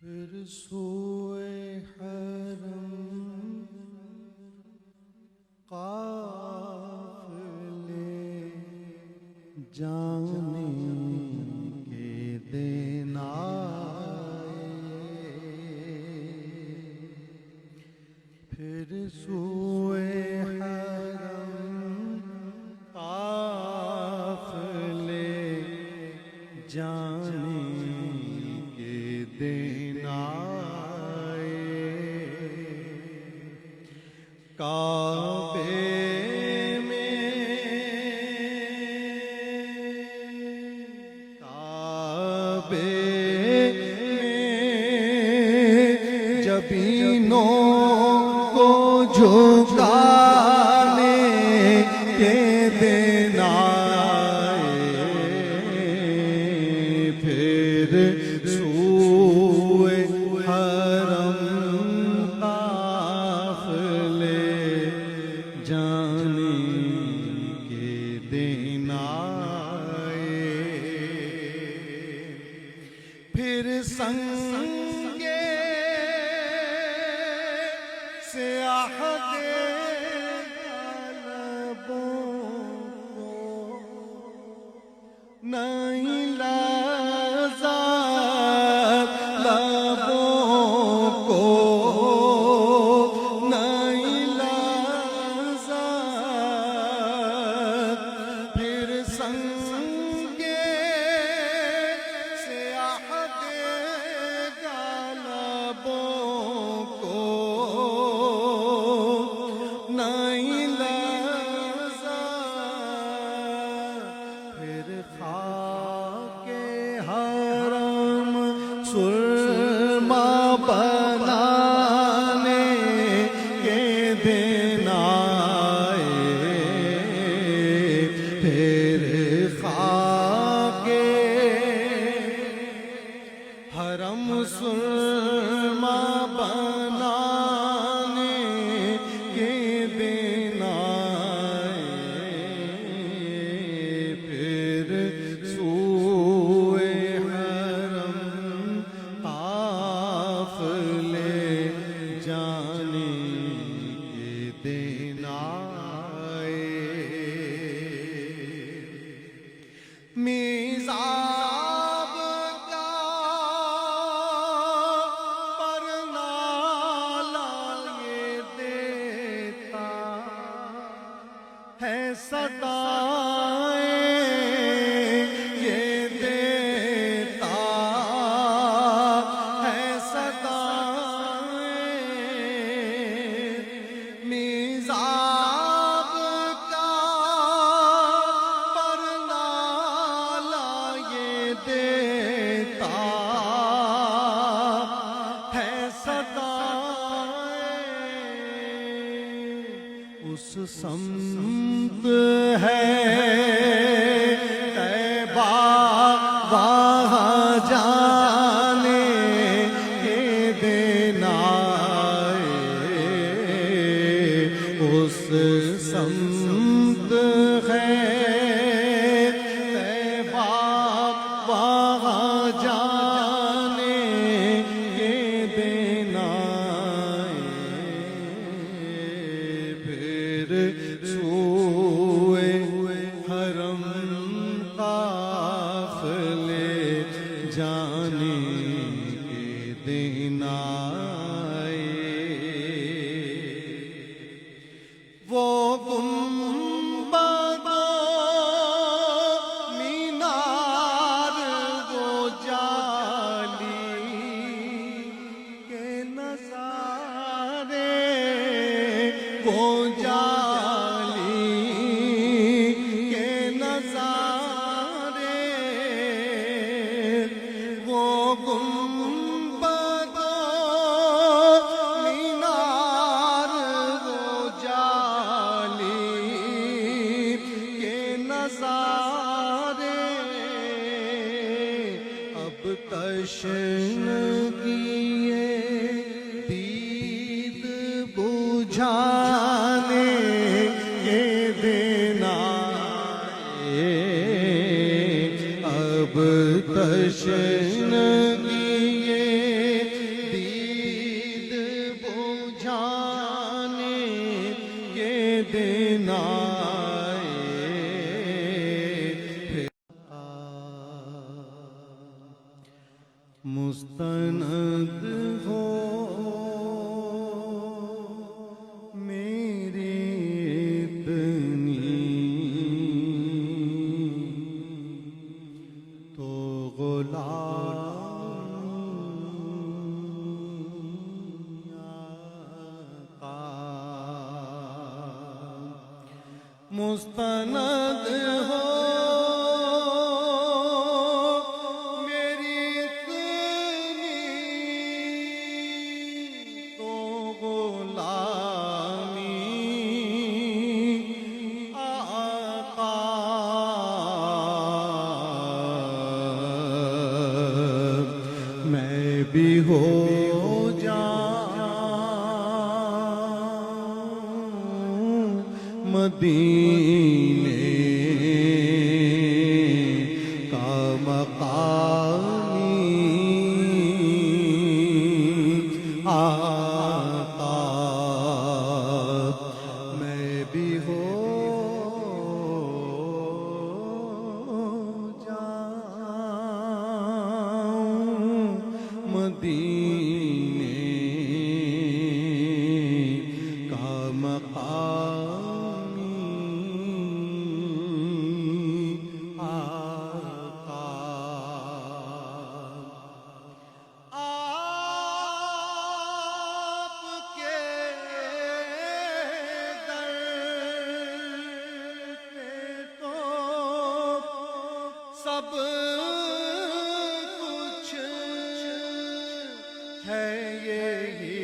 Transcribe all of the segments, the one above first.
پھر سوئے حرم قافلے جانے کے دن آئے، پھر سوئے حرم قافلے جانے کے دن آئے، کعبے جبینوں کو جھکانے کے دن آئے، پھر سوئے حرم قافلے جانے کے دن آئے، پھر سنگے سیاہ کے لبوں کو نہیں لذت، لبوں کو نہیں لذت، پھر سنگے سیاہ کے لبوں کو نہیں لذت، پھر خاک حرم سرما بنانے کے دن آئے، پھر خاک حرم سرما بنانے کے دن آئے، پھر سوئے حرم قافلے جانے کے دن آئے، میزاب کا پرنالہ یہ دیتا ہے صدائیں، یہ دیتا ہے صدائیں، میزاب کا پرنالہ یہ دیتا ہے صدائیں، اس سمت ہے طیبہ وہاں جانے کے دن آئے، اس سمت ہے طیبہ وہاں جانے کے دن آئے، پھر سوئے حرم قافلے جانے کے دن آئے، وہ گنبد و مینار وہ جالی کے نظارے، وہ جالی کے نظارے، وہ گنبد و مینار وہ جالی کے نظارے، اب تشنگی دید بجھانے کے دن آئے، اب تشنگی مسند ہو میری اتنی تو غلامی آقا میں بھی ہو مدینے کا مقامی آقا میں بھی ہو جاؤں مدینے کا مقامی سب کچھ ہے یہی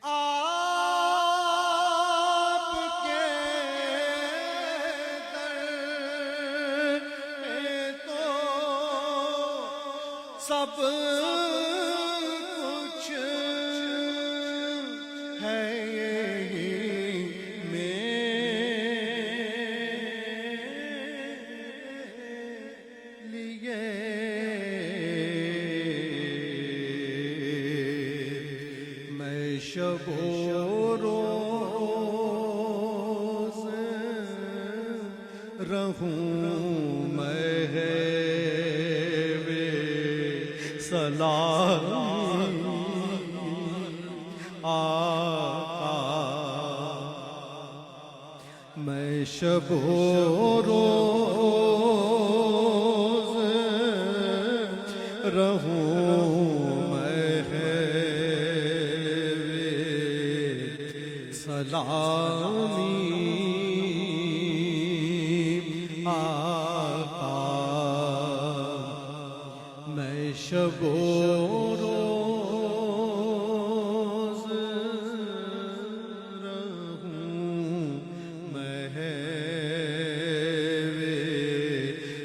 آپ کے در تو سب کچھ ہے یہی میرے لیے میں شب و روز رہوں سلامی آقا میں شب و روز رہوں سلامی آقا میں شب و روز رہوں محو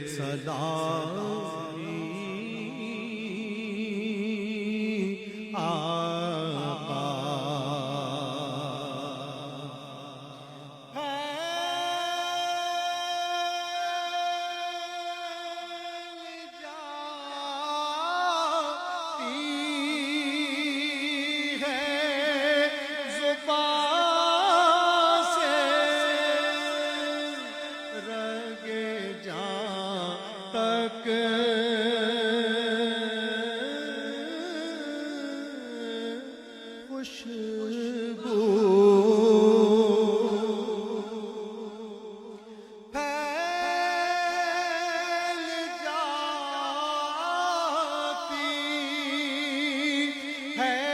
سلامی آقا خوشبو پھیل جاتی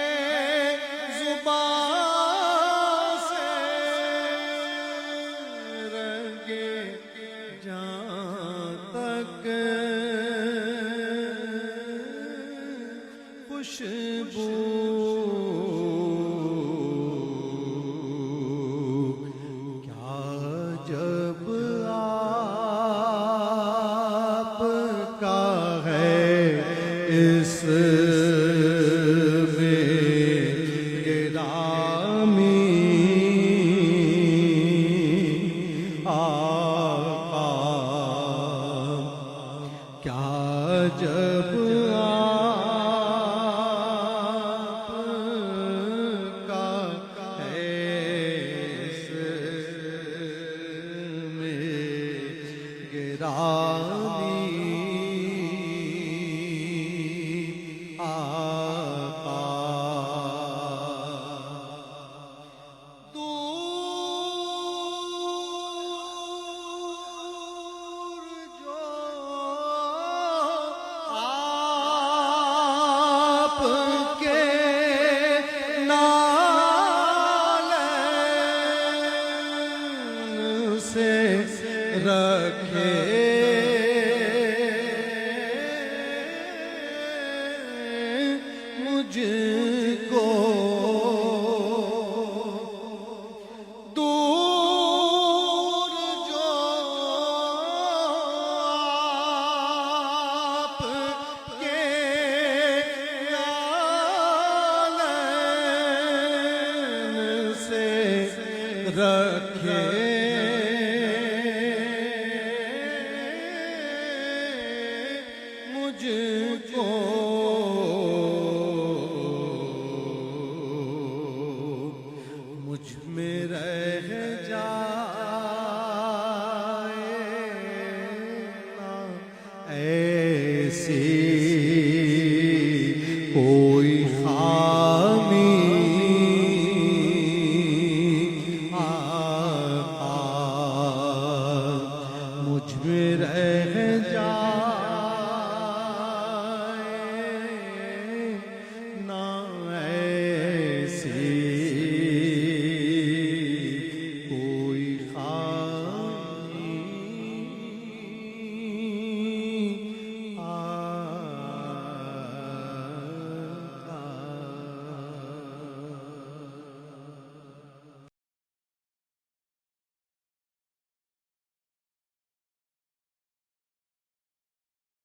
ہے زبان سے رنگے جہاں تک خوشبو اس میں گرامی آقا کیا جب آپ کا ہے اس میں گرامی دور جو مجھ کو مجھ میں رہ جائے نا ایسی